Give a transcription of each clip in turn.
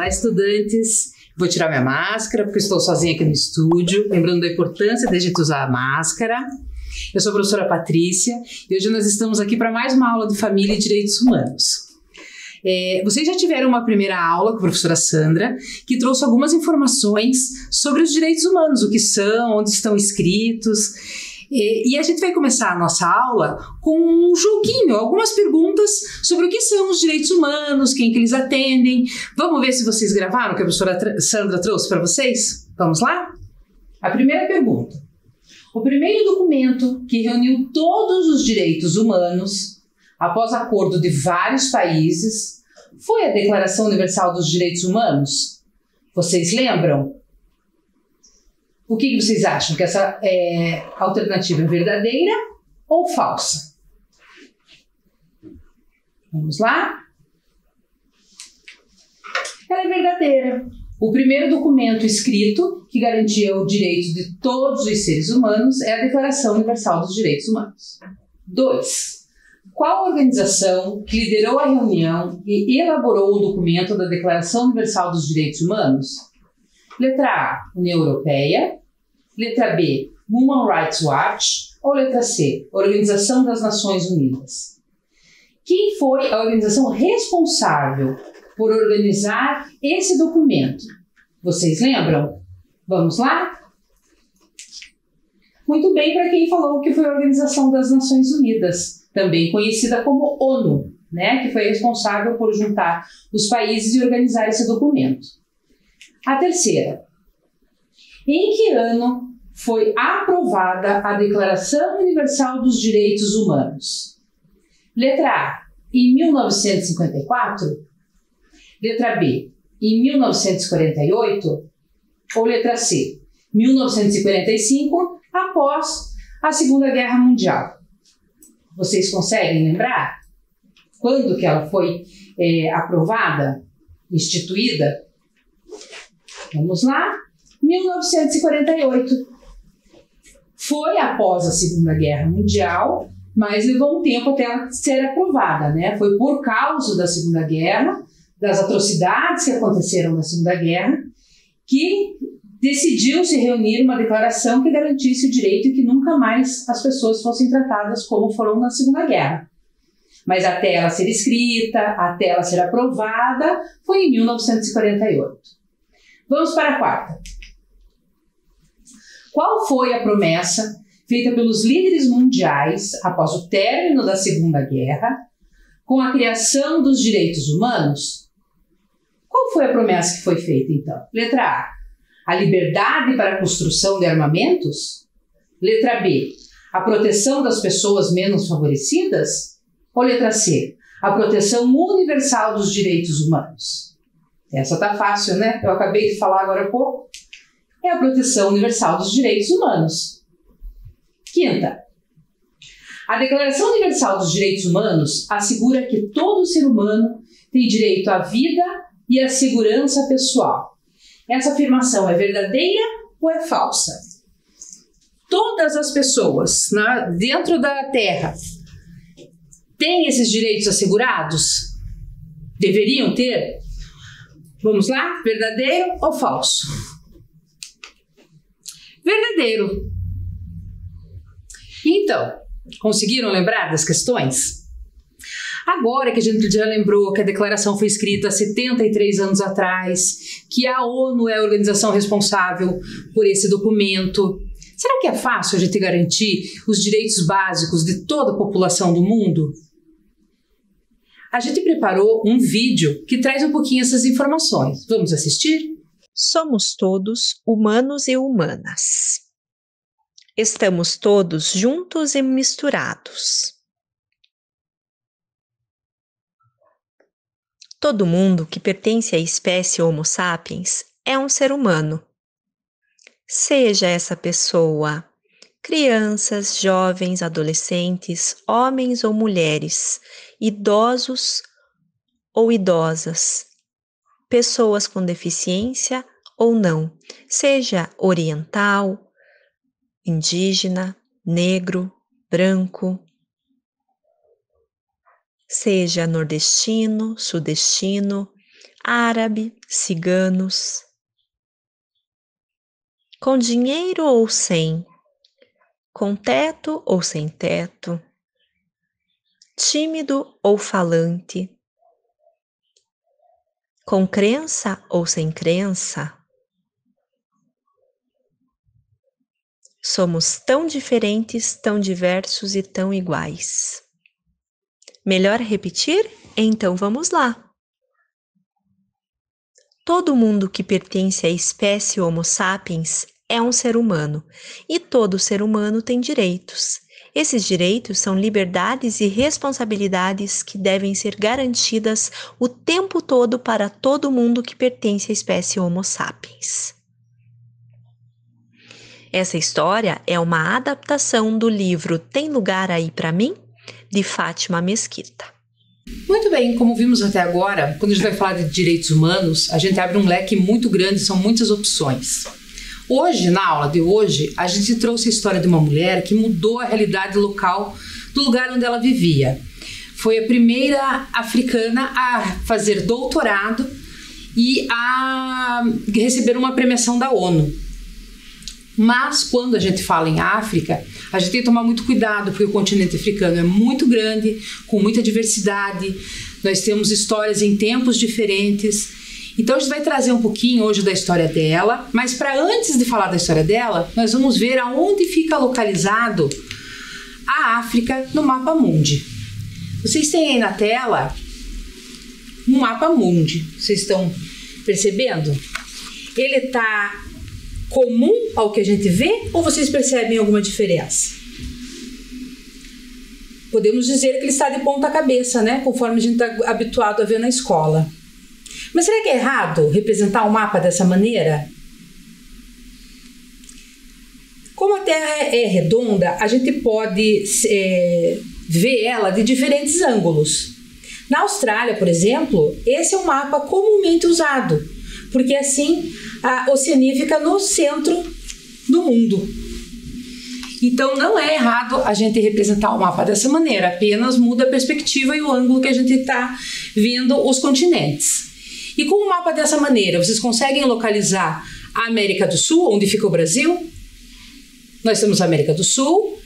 estudantes. Vou tirar minha máscara, porque estou sozinha aqui no estúdio, lembrando da importância da gente usar a máscara. Eu sou a professora Patrícia e hoje nós estamos aqui para mais uma aula de Família e Direitos Humanos. Vocês já tiveram uma primeira aula com a professora Sandra, que trouxe algumas informações sobre os direitos humanos, o que são, onde estão escritos. E a gente vai começar a nossa aula com um joguinho, algumas perguntas sobre o que são os direitos humanos, quem que eles atendem. Vamos ver se vocês gravaram o que a professora Sandra trouxe para vocês? Vamos lá? A primeira pergunta. O primeiro documento que reuniu todos os direitos humanos, após acordo de vários países, foi a Declaração Universal dos Direitos Humanos. Vocês lembram? O que vocês acham? Que essa alternativa é verdadeira ou falsa? Vamos lá? Ela é verdadeira. O primeiro documento escrito que garantia o direito de todos os seres humanos é a Declaração Universal dos Direitos Humanos. 2. Qual organização que liderou a reunião e elaborou o documento da Declaração Universal dos Direitos Humanos? Letra A, União Europeia. Letra B, Human Rights Watch. Ou letra C, Organização das Nações Unidas. Quem foi a organização responsável por organizar esse documento? Vocês lembram? Vamos lá? Muito bem para quem falou que foi a Organização das Nações Unidas, também conhecida como ONU, né, que foi responsável por juntar os países e organizar esse documento. A terceira. Em que ano foi aprovada a Declaração Universal dos Direitos Humanos? Letra A, em 1954? Letra B, em 1948? Ou letra C, 1945, após a Segunda Guerra Mundial? Vocês conseguem lembrar quando que ela foi aprovada, instituída? Vamos lá? 1948. Foi após a Segunda Guerra Mundial, mas levou um tempo até ela ser aprovada, né? Foi por causa da Segunda Guerra, das atrocidades que aconteceram na Segunda Guerra, que decidiu se reunir uma declaração que garantisse o direito e que nunca mais as pessoas fossem tratadas como foram na Segunda Guerra. Mas até ela ser escrita, até ela ser aprovada, foi em 1948. Vamos para a quarta. Qual foi a promessa feita pelos líderes mundiais após o término da Segunda Guerra com a criação dos direitos humanos? Qual foi a promessa que foi feita, então? Letra A, a liberdade para a construção de armamentos? Letra B, a proteção das pessoas menos favorecidas? Ou letra C, a proteção universal dos direitos humanos? Essa tá fácil, né? Eu acabei de falar agora há pouco. É a proteção universal dos direitos humanos. Quinta, a Declaração Universal dos Direitos Humanos assegura que todo ser humano tem direito à vida e à segurança pessoal. Essa afirmação é verdadeira ou é falsa? Todas as pessoas dentro da Terra têm esses direitos assegurados? Deveriam ter? Vamos lá? Verdadeiro ou falso? Verdadeiro. Então, conseguiram lembrar das questões? Agora que a gente já lembrou que a declaração foi escrita há 73 anos atrás, que a ONU é a organização responsável por esse documento, será que é fácil a gente garantir os direitos básicos de toda a população do mundo? A gente preparou um vídeo que traz um pouquinho essas informações. Vamos assistir? Somos todos humanos e humanas. Estamos todos juntos e misturados. Todo mundo que pertence à espécie Homo sapiens é um ser humano. Seja essa pessoa crianças, jovens, adolescentes, homens ou mulheres, idosos ou idosas, pessoas com deficiência ou não, seja oriental, indígena, negro, branco, seja nordestino, sudestino, árabe, ciganos. Com dinheiro ou sem? Com teto ou sem teto? Tímido ou falante? Com crença ou sem crença? Somos tão diferentes, tão diversos e tão iguais. Melhor repetir? Então vamos lá. Todo mundo que pertence à espécie Homo sapiens é um ser humano, e todo ser humano tem direitos. Esses direitos são liberdades e responsabilidades que devem ser garantidas o tempo todo para todo mundo que pertence à espécie Homo sapiens. Essa história é uma adaptação do livro Tem Lugar Aí Pra Mim, de Fátima Mesquita. Muito bem, como vimos até agora, quando a gente vai falar de direitos humanos, a gente abre um leque muito grande, são muitas opções. Hoje, na aula de hoje, a gente trouxe a história de uma mulher que mudou a realidade local do lugar onde ela vivia. Foi a primeira africana a fazer doutorado e a receber uma premiação da ONU. Mas quando a gente fala em África, a gente tem que tomar muito cuidado, porque o continente africano é muito grande, com muita diversidade, nós temos histórias em tempos diferentes. Então a gente vai trazer um pouquinho hoje da história dela, mas para antes de falar da história dela, nós vamos ver aonde fica localizado a África no mapa mundi. Vocês têm aí na tela um mapa mundi, vocês estão percebendo? Ele está comum ao que a gente vê ou vocês percebem alguma diferença? Podemos dizer que ele está de ponta cabeça, né? Conforme a gente está habituado a ver na escola. Mas será que é errado representar o mapa dessa maneira? Como a Terra é redonda, a gente pode ver ela de diferentes ângulos. Na Austrália, por exemplo, esse é um mapa comumente usado, porque assim a Oceania fica no centro do mundo. Então não é errado a gente representar o mapa dessa maneira, apenas muda a perspectiva e o ângulo que a gente está vendo os continentes. E com o mapa dessa maneira, vocês conseguem localizar a América do Sul, onde fica o Brasil? Nós temos a América do Sul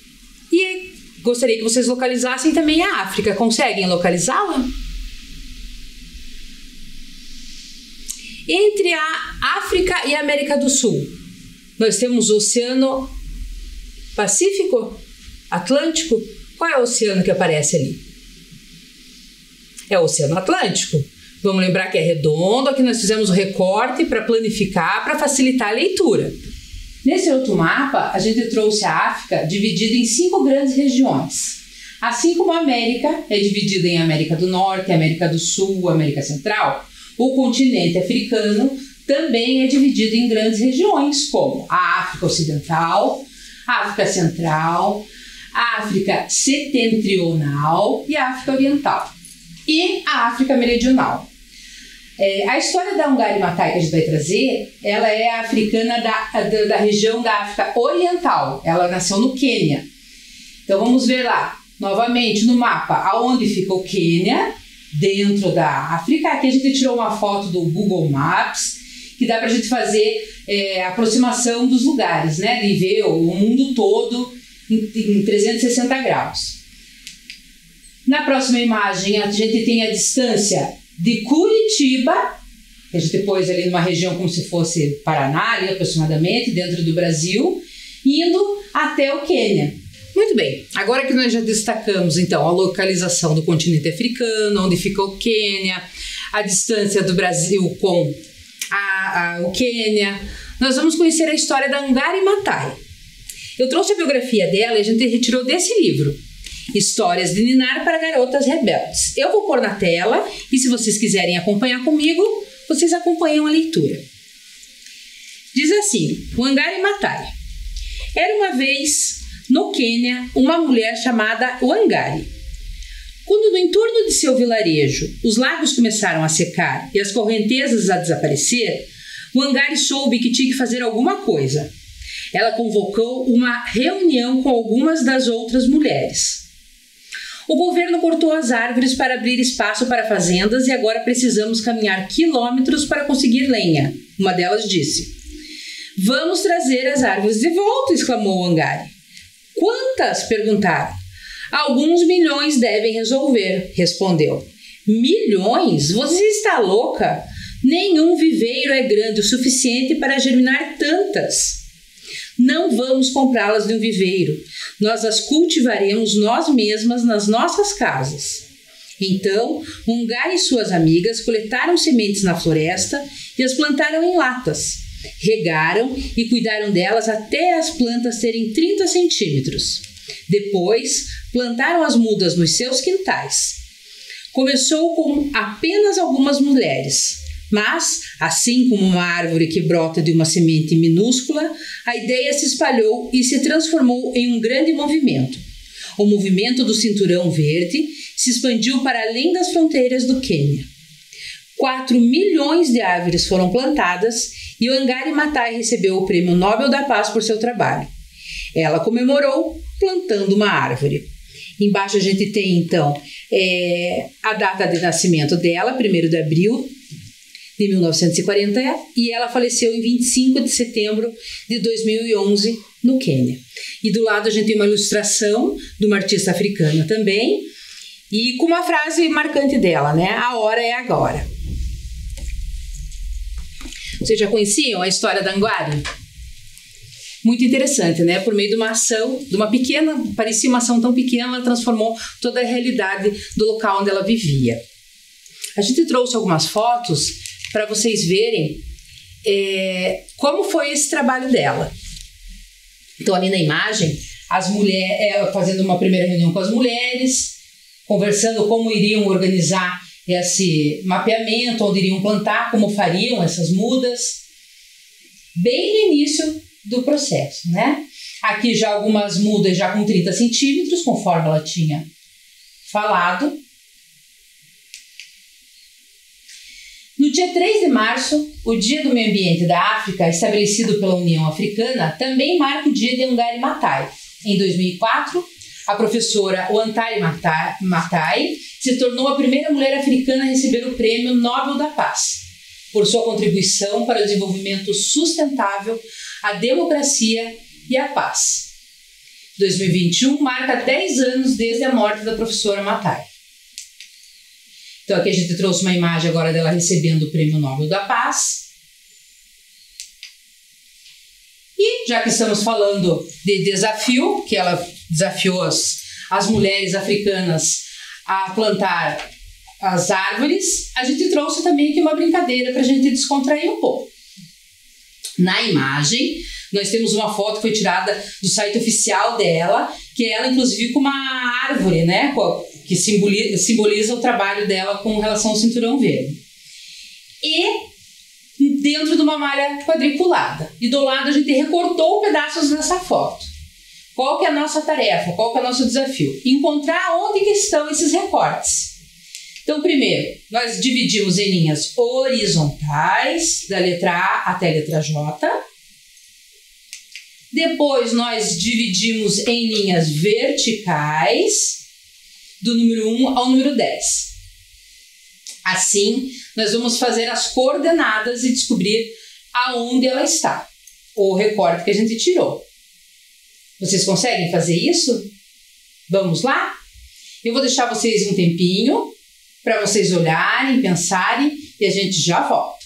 e gostaria que vocês localizassem também a África. Conseguem localizá-la? Entre a África e a América do Sul, nós temos o Oceano Pacífico, Atlântico. Qual é o oceano que aparece ali? É o Oceano Atlântico. Vamos lembrar que é redondo, aqui nós fizemos o recorte para planificar, para facilitar a leitura. Nesse outro mapa, a gente trouxe a África dividida em 5 grandes regiões. Assim como a América é dividida em América do Norte, América do Sul, América Central, o continente africano também é dividido em grandes regiões, como a África Ocidental, a África Central, a África Setentrional e a África Oriental. E a África Meridional. A história da Wangari Maathai que a gente vai trazer, ela é africana da região da África Oriental. Ela nasceu no Quênia. Então vamos ver lá, novamente no mapa, aonde fica o Quênia, dentro da África. Aqui a gente tirou uma foto do Google Maps, que dá para a gente fazer a aproximação dos lugares, né? E ver o mundo todo em 360 graus. Na próxima imagem, a gente tem a distância de Curitiba, que a gente pôs ali numa região como se fosse Paraná, ali aproximadamente, dentro do Brasil, indo até o Quênia. Muito bem, agora que nós já destacamos então a localização do continente africano, onde fica o Quênia, a distância do Brasil com o Quênia, nós vamos conhecer a história da Wangari Maathai. Eu trouxe a biografia dela e a gente retirou desse livro, Histórias de Ninar para Garotas Rebeldes. Eu vou pôr na tela e se vocês quiserem acompanhar comigo, vocês acompanham a leitura. Diz assim, Wangari Maathai. Era uma vez, no Quênia, uma mulher chamada Wangari. Quando no entorno de seu vilarejo os lagos começaram a secar e as correntezas a desaparecer, Wangari soube que tinha que fazer alguma coisa. Ela convocou uma reunião com algumas das outras mulheres. O governo cortou as árvores para abrir espaço para fazendas e agora precisamos caminhar quilômetros para conseguir lenha. Uma delas disse. Vamos trazer as árvores de volta, exclamou Angari. Quantas? Perguntaram. Alguns milhões devem resolver, respondeu. Milhões? Você está louca? Nenhum viveiro é grande o suficiente para germinar tantas. Não vamos comprá-las de um viveiro. Nós as cultivaremos nós mesmas nas nossas casas. Então, Angari e suas amigas coletaram sementes na floresta e as plantaram em latas. Regaram e cuidaram delas até as plantas terem 30 centímetros. Depois, plantaram as mudas nos seus quintais. Começou com apenas algumas mulheres. Mas, assim como uma árvore que brota de uma semente minúscula, a ideia se espalhou e se transformou em um grande movimento. O movimento do Cinturão Verde se expandiu para além das fronteiras do Quênia. 4 milhões de árvores foram plantadas e Wangari Maathai recebeu o Prêmio Nobel da Paz por seu trabalho. Ela comemorou plantando uma árvore. Embaixo a gente tem, então, a data de nascimento dela, 1º de abril de 1940, e ela faleceu em 25 de setembro de 2011 no Quênia. E do lado a gente tem uma ilustração de uma artista africana também, e com uma frase marcante dela, né? A hora é agora. Vocês já conheciam a história da Angari? Muito interessante, né? Por meio de uma ação, de uma pequena, parecia uma ação tão pequena, ela transformou toda a realidade do local onde ela vivia. A gente trouxe algumas fotos para vocês verem como foi esse trabalho dela. Então, ali na imagem, as mulheres fazendo uma primeira reunião com as mulheres, conversando como iriam organizar esse mapeamento, onde iriam plantar, como fariam essas mudas, bem no início do processo, né? Aqui já algumas mudas já com 30 centímetros, conforme ela tinha falado. No dia 3 de março, o Dia do Meio Ambiente da África, estabelecido pela União Africana, também marca o dia de Wangari Maathai. Em 2004, a professora Wangari Maathai se tornou a primeira mulher africana a receber o Prêmio Nobel da Paz, por sua contribuição para o desenvolvimento sustentável, a democracia e a paz. 2021 marca 10 anos desde a morte da professora Maathai. Então aqui a gente trouxe uma imagem agora dela recebendo o Prêmio Nobel da Paz. E já que estamos falando de desafio, que ela desafiou as mulheres africanas a plantar as árvores, a gente trouxe também aqui uma brincadeira para a gente descontrair um pouco. Na imagem, nós temos uma foto que foi tirada do site oficial dela, que é ela inclusive com uma árvore, né, que simboliza o trabalho dela com relação ao Cinturão Verde. E dentro de uma malha quadriculada. E do lado a gente recortou pedaços dessa foto. Qual que é a nossa tarefa? Qual que é o nosso desafio? Encontrar onde que estão esses recortes. Então, primeiro, nós dividimos em linhas horizontais, da letra A até a letra J. Depois, nós dividimos em linhas verticais, do número 1 ao número 10. Assim, nós vamos fazer as coordenadas e descobrir aonde ela está, o recorte que a gente tirou. Vocês conseguem fazer isso? Vamos lá? Eu vou deixar vocês um tempinho para vocês olharem, pensarem e a gente já volta.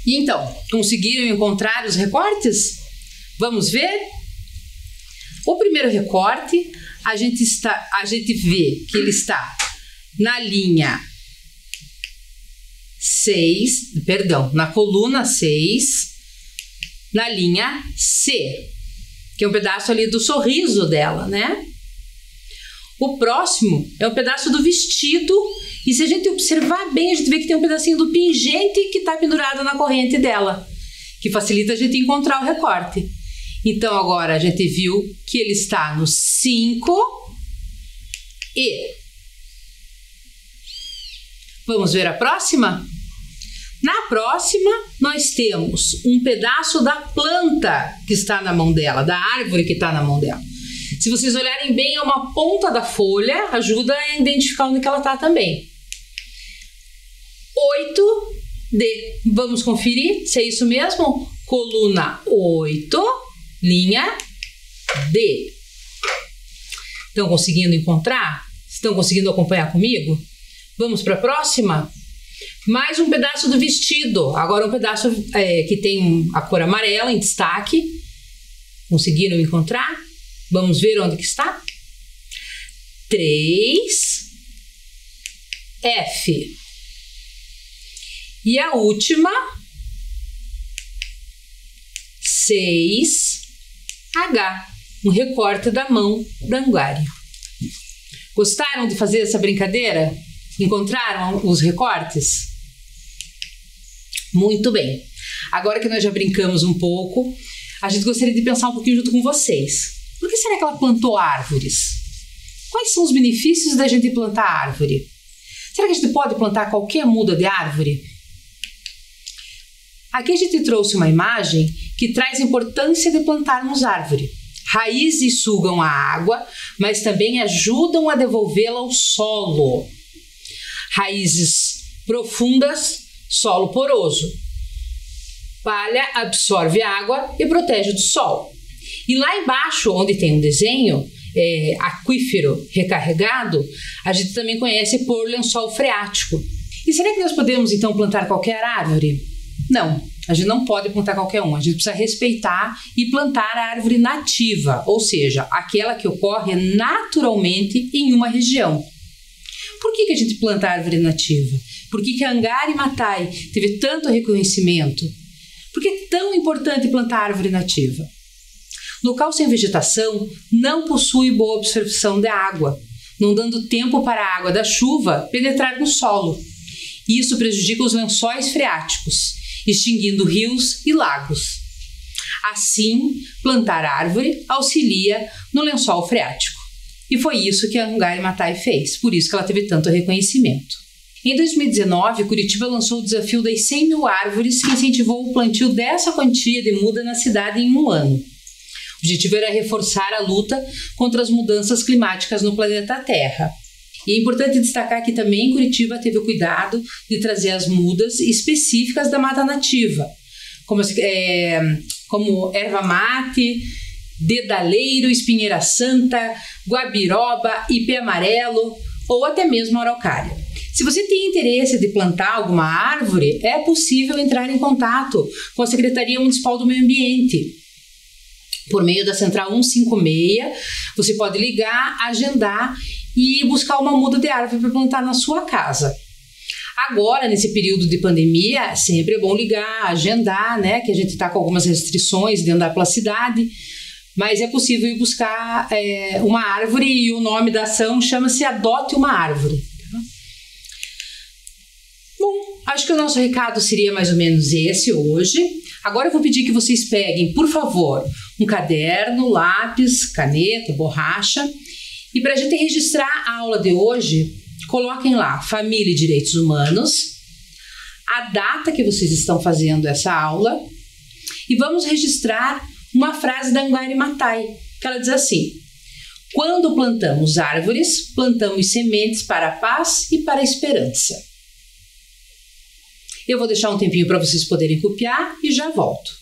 E então, conseguiram encontrar os recortes? Vamos ver? O primeiro recorte, a gente vê que ele está na linha 6, perdão, na coluna 6, na linha C, que é um pedaço ali do sorriso dela, né? O próximo é um pedaço do vestido, e se a gente observar bem, a gente vê que tem um pedacinho do pingente que está pendurado na corrente dela, que facilita a gente encontrar o recorte. Então agora a gente viu que ele está no 5 e... Vamos ver a próxima? Na próxima, nós temos um pedaço da planta que está na mão dela, da árvore que está na mão dela. Se vocês olharem bem, é uma ponta da folha, ajuda a identificar onde que ela está também. 8D. Vamos conferir se é isso mesmo? Coluna 8, linha D. Estão conseguindo encontrar? Estão conseguindo acompanhar comigo? Vamos para a próxima? Mais um pedaço do vestido. Agora um pedaço que tem a cor amarela em destaque. Conseguiram encontrar? Vamos ver onde que está? 3F. E a última, 6H. Um recorte da mão da Anguário. Gostaram de fazer essa brincadeira? Encontraram os recortes? Muito bem. Agora que nós já brincamos um pouco, a gente gostaria de pensar um pouquinho junto com vocês. Por que será que ela plantou árvores? Quais são os benefícios da gente plantar árvore? Será que a gente pode plantar qualquer muda de árvore? Aqui a gente trouxe uma imagem que traz a importância de plantarmos árvore. Raízes sugam a água, mas também ajudam a devolvê-la ao solo. Raízes profundas, solo poroso. Palha absorve água e protege do sol. E lá embaixo, onde tem um desenho, aquífero recarregado, a gente também conhece por lençol freático. E será que nós podemos então plantar qualquer árvore? Não, a gente não pode plantar qualquer uma. A gente precisa respeitar e plantar a árvore nativa, ou seja, aquela que ocorre naturalmente em uma região. Por que a gente planta a árvore nativa? Por que Angari Maatai teve tanto reconhecimento? Por que é tão importante plantar a árvore nativa? Local sem vegetação não possui boa absorção da água, não dando tempo para a água da chuva penetrar no solo. Isso prejudica os lençóis freáticos, extinguindo rios e lagos. Assim, plantar árvore auxilia no lençol freático. E foi isso que a Angari Maatai fez, por isso que ela teve tanto reconhecimento. Em 2019, Curitiba lançou o desafio das 100 mil árvores, que incentivou o plantio dessa quantia de muda na cidade em um ano. O objetivo era reforçar a luta contra as mudanças climáticas no planeta Terra. E é importante destacar que também Curitiba teve o cuidado de trazer as mudas específicas da mata nativa, como erva mate, dedaleiro, espinheira santa, guabiroba, ipê amarelo ou até mesmo araucária. Se você tem interesse de plantar alguma árvore, é possível entrar em contato com a Secretaria Municipal do Meio Ambiente. Por meio da Central 156, você pode ligar, agendar e buscar uma muda de árvore para plantar na sua casa. Agora, nesse período de pandemia, sempre é bom ligar, agendar, né? Que a gente está com algumas restrições dentro da cidade, mas é possível ir buscar uma árvore e o nome da ação chama-se Adote uma Árvore. Bom, acho que o nosso recado seria mais ou menos esse hoje. Agora eu vou pedir que vocês peguem, por favor, um caderno, lápis, caneta, borracha. E para a gente registrar a aula de hoje, coloquem lá Família e Direitos Humanos, a data que vocês estão fazendo essa aula e vamos registrar uma frase da Angari Maatai, que ela diz assim: quando plantamos árvores, plantamos sementes para a paz e para a esperança. Eu vou deixar um tempinho para vocês poderem copiar e já volto.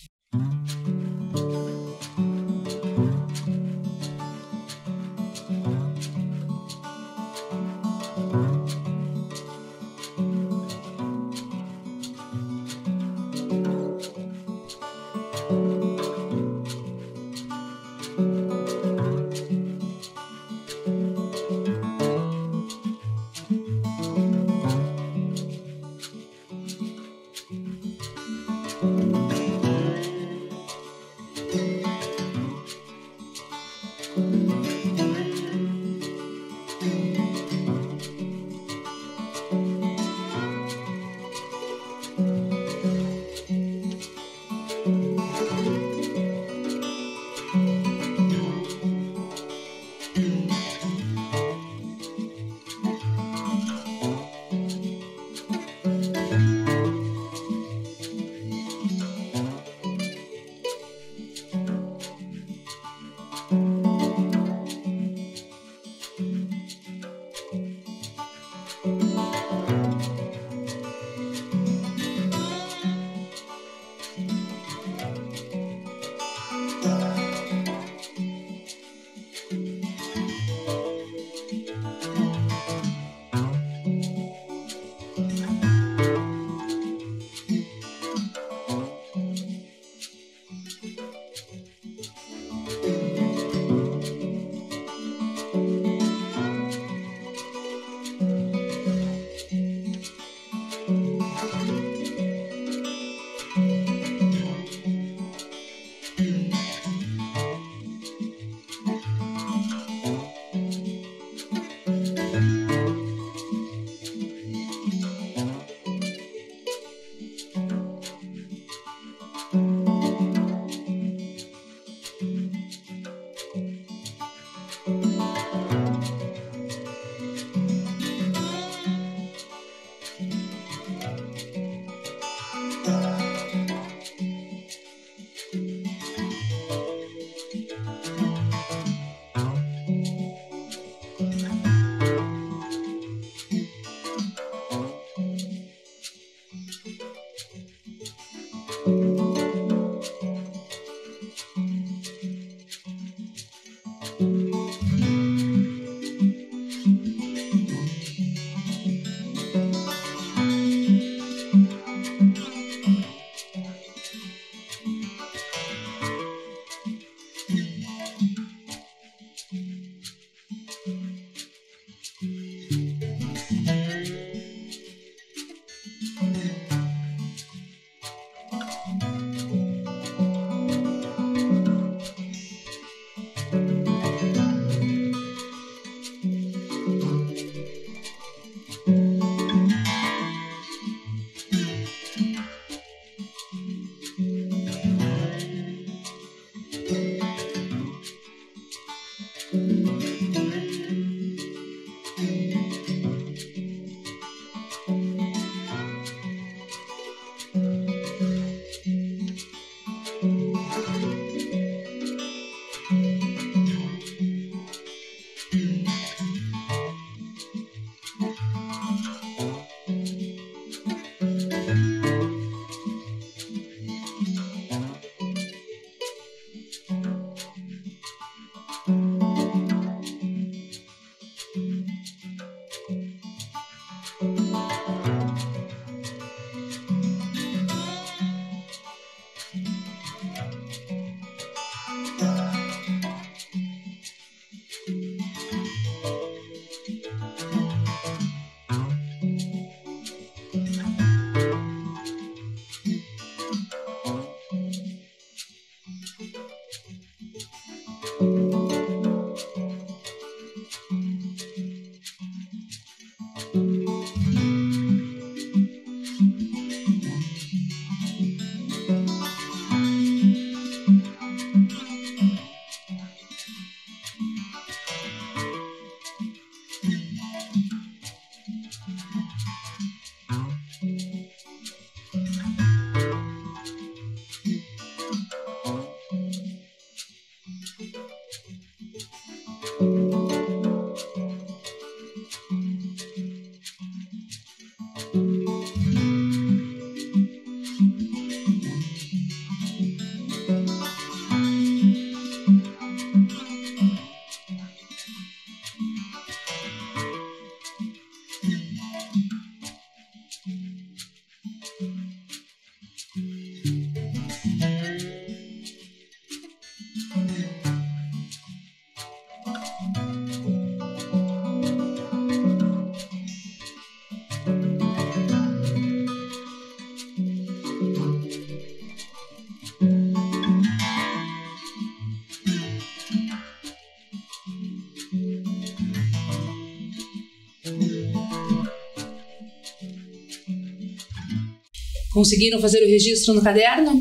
Conseguiram fazer o registro no caderno?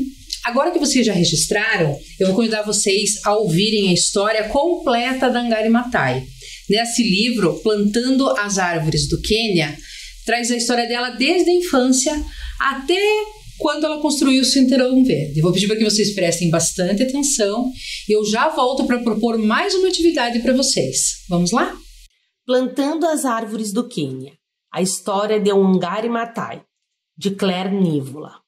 Agora que vocês já registraram, eu vou convidar vocês a ouvirem a história completa da Wangari Maathai. Nesse livro, Plantando as Árvores do Quênia, traz a história dela desde a infância até quando ela construiu o Cinturão Verde. Eu vou pedir para que vocês prestem bastante atenção e eu já volto para propor mais uma atividade para vocês. Vamos lá? Plantando as Árvores do Quênia. A história de Wangari Maathai, de Claire Nivola.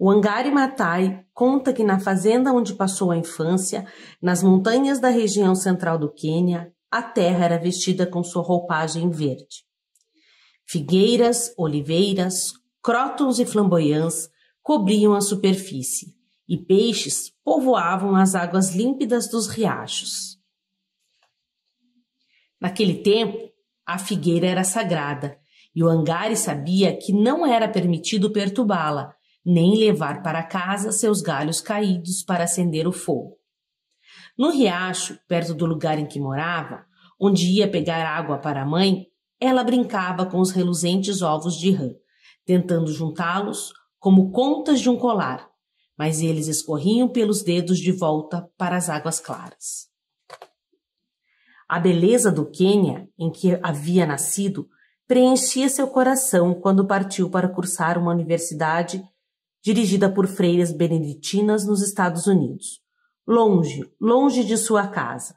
Wangari Maathai conta que na fazenda onde passou a infância, nas montanhas da região central do Quênia, a terra era vestida com sua roupagem verde. Figueiras, oliveiras, crótons e flamboyants cobriam a superfície, e peixes povoavam as águas límpidas dos riachos. Naquele tempo, a figueira era sagrada, e Wangari sabia que não era permitido perturbá-la, nem levar para casa seus galhos caídos para acender o fogo. No riacho, perto do lugar em que morava, onde ia pegar água para a mãe, ela brincava com os reluzentes ovos de rã, tentando juntá-los como contas de um colar, mas eles escorriam pelos dedos de volta para as águas claras. A beleza do Quênia, em que havia nascido, preenchia seu coração quando partiu para cursar uma universidade dirigida por freiras beneditinas nos Estados Unidos, longe, longe de sua casa.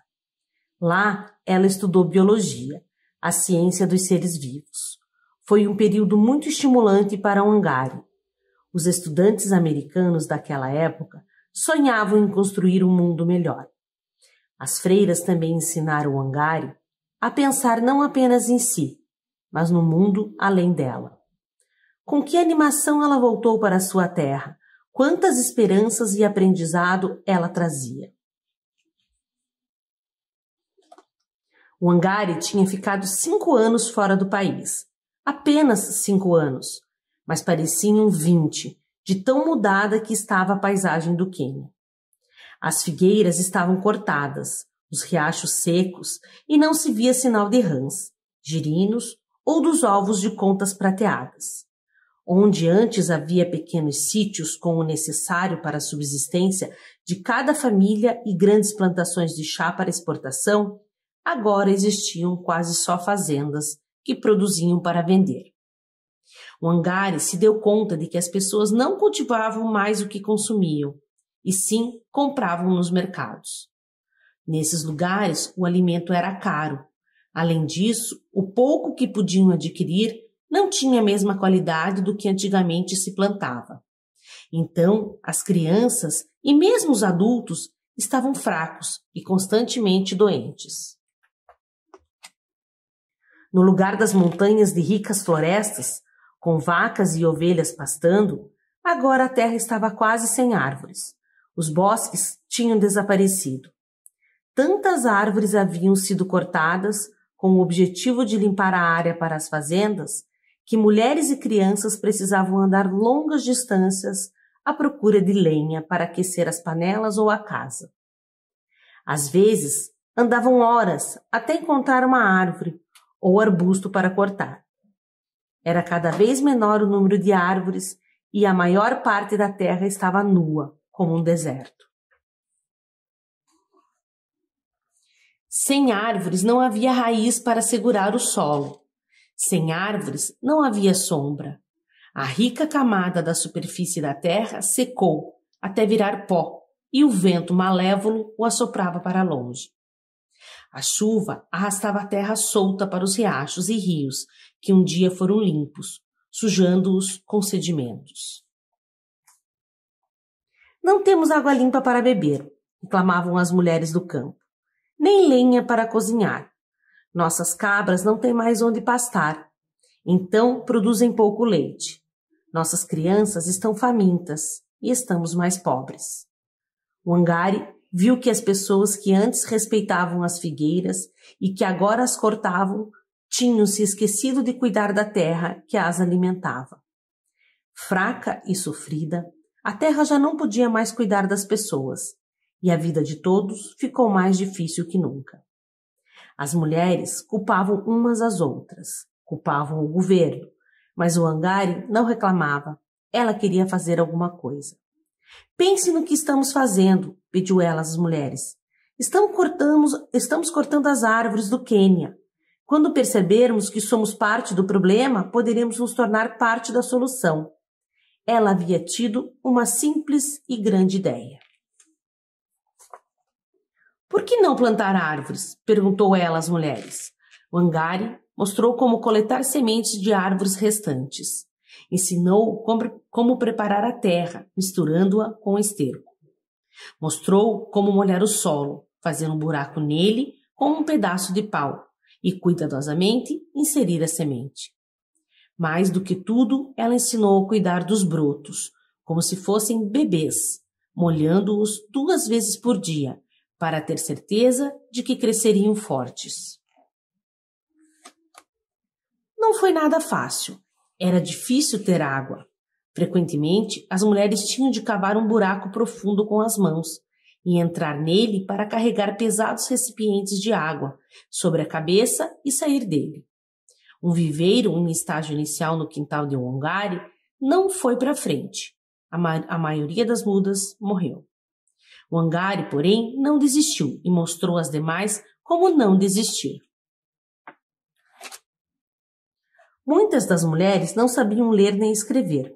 Lá, ela estudou biologia, a ciência dos seres vivos. Foi um período muito estimulante para Wangari. Os estudantes americanos daquela época sonhavam em construir um mundo melhor. As freiras também ensinaram Wangari a pensar não apenas em si, mas no mundo além dela. Com que animação ela voltou para sua terra? Quantas esperanças e aprendizado ela trazia? Wangari tinha ficado 5 anos fora do país. Apenas 5 anos, mas pareciam 20, de tão mudada que estava a paisagem do Quênia. As figueiras estavam cortadas, os riachos secos e não se via sinal de rãs, girinos ou dos ovos de contas prateadas. Onde antes havia pequenos sítios com o necessário para a subsistência de cada família e grandes plantações de chá para exportação, agora existiam quase só fazendas que produziam para vender. O Angari se deu conta de que as pessoas não cultivavam mais o que consumiam, e sim compravam nos mercados. Nesses lugares, o alimento era caro. Além disso, o pouco que podiam adquirir não tinha a mesma qualidade do que antigamente se plantava. Então, as crianças e mesmo os adultos estavam fracos e constantemente doentes. No lugar das montanhas de ricas florestas, com vacas e ovelhas pastando, agora a terra estava quase sem árvores. Os bosques tinham desaparecido. Tantas árvores haviam sido cortadas com o objetivo de limpar a área para as fazendas que mulheres e crianças precisavam andar longas distâncias à procura de lenha para aquecer as panelas ou a casa. Às vezes, andavam horas até encontrar uma árvore ou arbusto para cortar. Era cada vez menor o número de árvores e a maior parte da terra estava nua, como um deserto. Sem árvores não havia raiz para segurar o solo. Sem árvores não havia sombra. A rica camada da superfície da terra secou até virar pó e o vento malévolo o assoprava para longe. A chuva arrastava a terra solta para os riachos e rios que um dia foram limpos, sujando-os com sedimentos. Não temos água limpa para beber, reclamavam as mulheres do campo, nem lenha para cozinhar. Nossas cabras não têm mais onde pastar, então produzem pouco leite. Nossas crianças estão famintas e estamos mais pobres. O Angari viu que as pessoas que antes respeitavam as figueiras e que agora as cortavam tinham se esquecido de cuidar da terra que as alimentava. Fraca e sofrida, a terra já não podia mais cuidar das pessoas e a vida de todos ficou mais difícil que nunca. As mulheres culpavam umas às outras, culpavam o governo, mas o Angari não reclamava. Ela queria fazer alguma coisa. Pense no que estamos fazendo, pediu ela às mulheres. Estamos cortando as árvores do Quênia. Quando percebermos que somos parte do problema, poderemos nos tornar parte da solução. Ela havia tido uma simples e grande ideia. Por que não plantar árvores? Perguntou ela às mulheres. O Angari mostrou como coletar sementes de árvores restantes. Ensinou como preparar a terra, misturando-a com esterco. Mostrou como molhar o solo, fazendo um buraco nele com um pedaço de pau e, cuidadosamente, inserir a semente. Mais do que tudo, ela ensinou a cuidar dos brotos, como se fossem bebês, molhando-os 2 vezes por dia, para ter certeza de que cresceriam fortes. Não foi nada fácil. Era difícil ter água. Frequentemente, as mulheres tinham de cavar um buraco profundo com as mãos e entrar nele para carregar pesados recipientes de água sobre a cabeça e sair dele. Um viveiro em estágio inicial no quintal de um Angari não foi para frente. A maioria das mudas morreu. O Angari, porém, não desistiu e mostrou às demais como não desistir. Muitas das mulheres não sabiam ler nem escrever.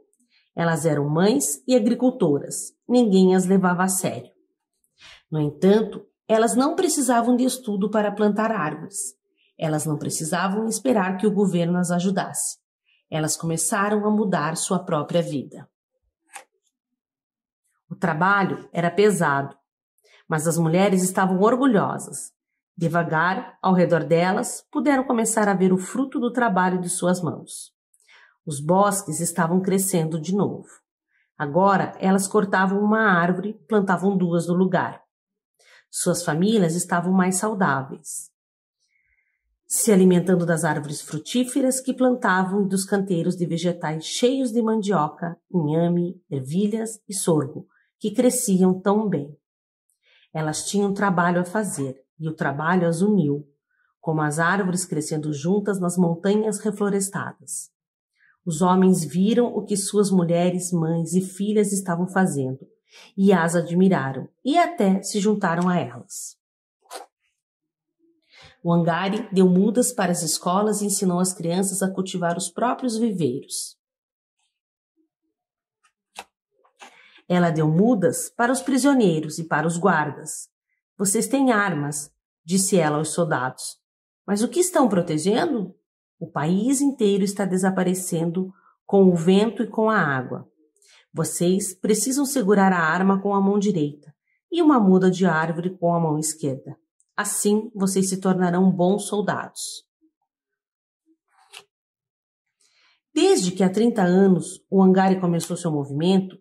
Elas eram mães e agricultoras. Ninguém as levava a sério. No entanto, elas não precisavam de estudo para plantar árvores. Elas não precisavam esperar que o governo as ajudasse. Elas começaram a mudar sua própria vida. O trabalho era pesado, mas as mulheres estavam orgulhosas. Devagar, ao redor delas, puderam começar a ver o fruto do trabalho de suas mãos. Os bosques estavam crescendo de novo. Agora, elas cortavam uma árvore, plantavam 2 no lugar. Suas famílias estavam mais saudáveis, se alimentando das árvores frutíferas que plantavam e dos canteiros de vegetais cheios de mandioca, inhame, ervilhas e sorgo, que cresciam tão bem. Elas tinham trabalho a fazer, e o trabalho as uniu, como as árvores crescendo juntas nas montanhas reflorestadas. Os homens viram o que suas mulheres, mães e filhas estavam fazendo, e as admiraram, e até se juntaram a elas. O Angari deu mudas para as escolas e ensinou as crianças a cultivar os próprios viveiros. Ela deu mudas para os prisioneiros e para os guardas. Vocês têm armas, disse ela aos soldados. Mas o que estão protegendo? O país inteiro está desaparecendo com o vento e com a água. Vocês precisam segurar a arma com a mão direita e uma muda de árvore com a mão esquerda. Assim, vocês se tornarão bons soldados. Desde que há 30 anos o Angari começou seu movimento,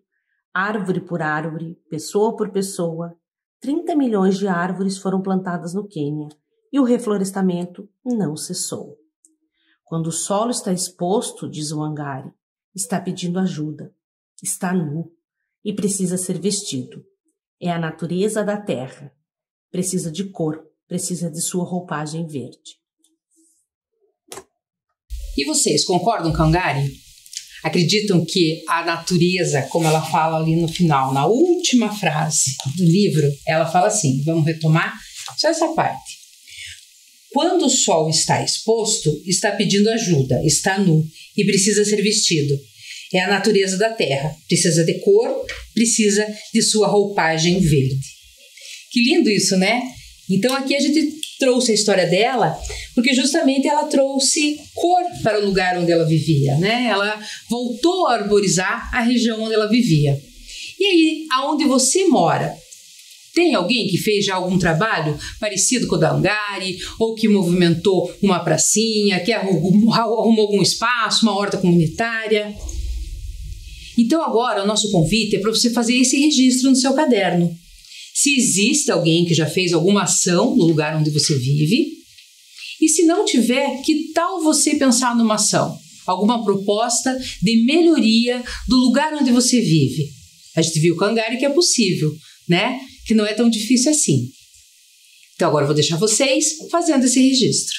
árvore por árvore, pessoa por pessoa, 30 milhões de árvores foram plantadas no Quênia e o reflorestamento não cessou. Quando o solo está exposto, diz o Angari, está pedindo ajuda, está nu e precisa ser vestido. É a natureza da terra. Precisa de cor, precisa de sua roupagem verde. E vocês concordam com o Angari? Acreditam que a natureza, como ela fala ali no final, na última frase do livro, ela fala assim, vamos retomar só essa parte. Quando o sol está exposto, está pedindo ajuda, está nu e precisa ser vestido. É a natureza da terra, precisa de cor, precisa de sua roupagem verde. Que lindo isso, né? Então aqui a gente trouxe a história dela, porque justamente ela trouxe cor para o lugar onde ela vivia, né? Ela voltou a arborizar a região onde ela vivia. E aí, aonde você mora, tem alguém que fez já algum trabalho parecido com o da Angari, ou que movimentou uma pracinha, que arrumou algum espaço, uma horta comunitária? Então agora o nosso convite é para você fazer esse registro no seu caderno. Se existe alguém que já fez alguma ação no lugar onde você vive, e se não tiver, que tal você pensar numa ação? Alguma proposta de melhoria do lugar onde você vive? A gente viu com o Angari que é possível, né? Que não é tão difícil assim. Então agora eu vou deixar vocês fazendo esse registro.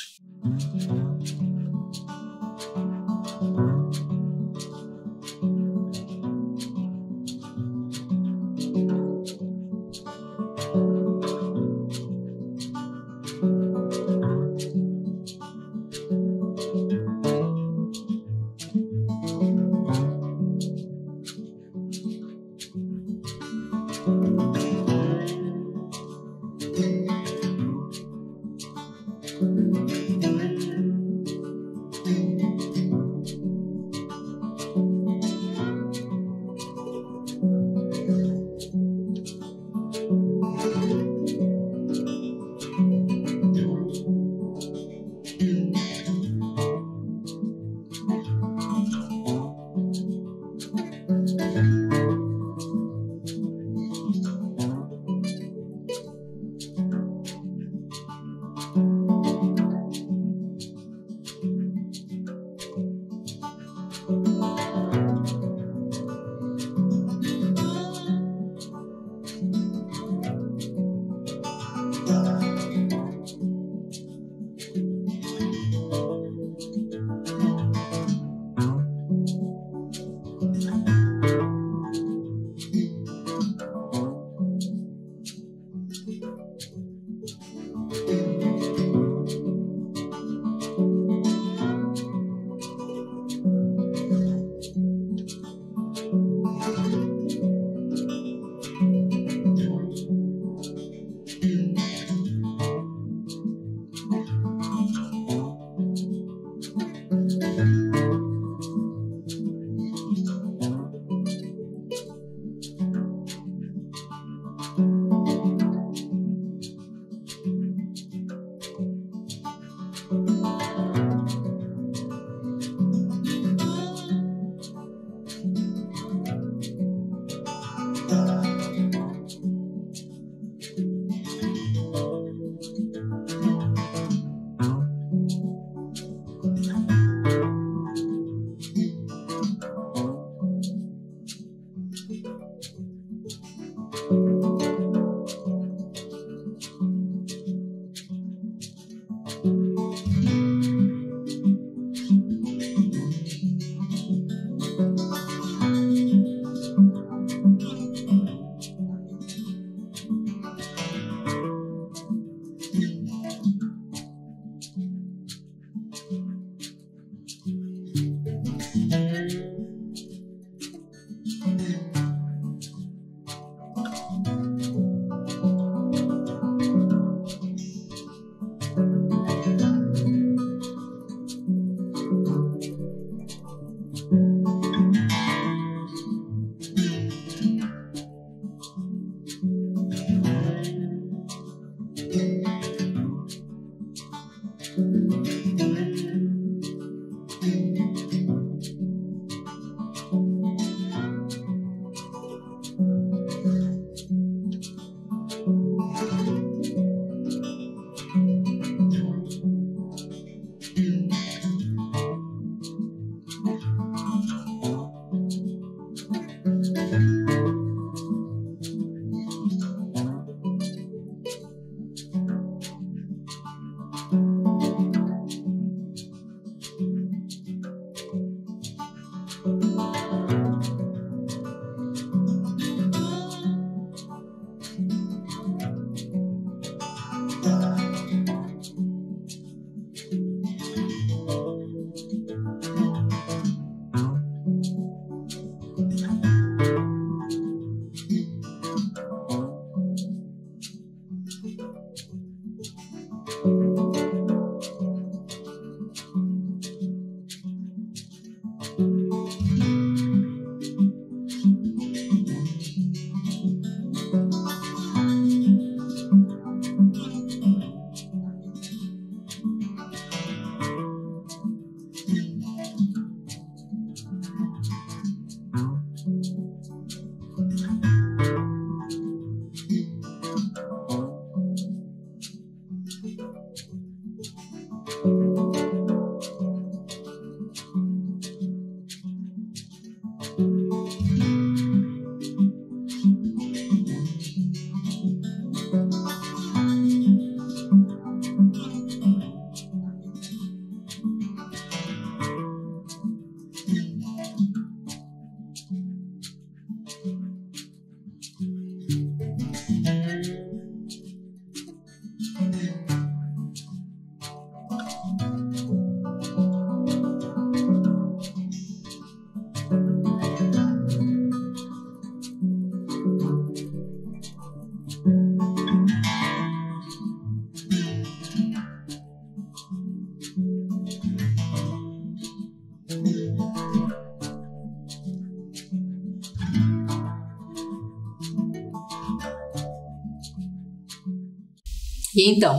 E então,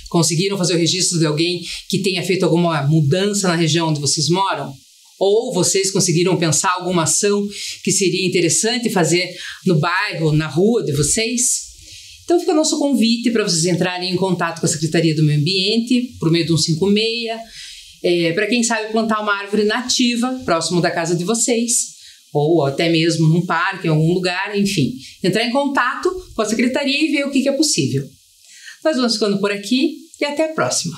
conseguiram fazer o registro de alguém que tenha feito alguma mudança na região onde vocês moram? Ou vocês conseguiram pensar alguma ação que seria interessante fazer no bairro, na rua de vocês? Então fica o nosso convite para vocês entrarem em contato com a Secretaria do Meio Ambiente por meio do 156, para quem sabe plantar uma árvore nativa próximo da casa de vocês, ou até mesmo num parque, em algum lugar, enfim. Entrar em contato com a Secretaria e ver o que é possível. Nós vamos ficando por aqui e até a próxima.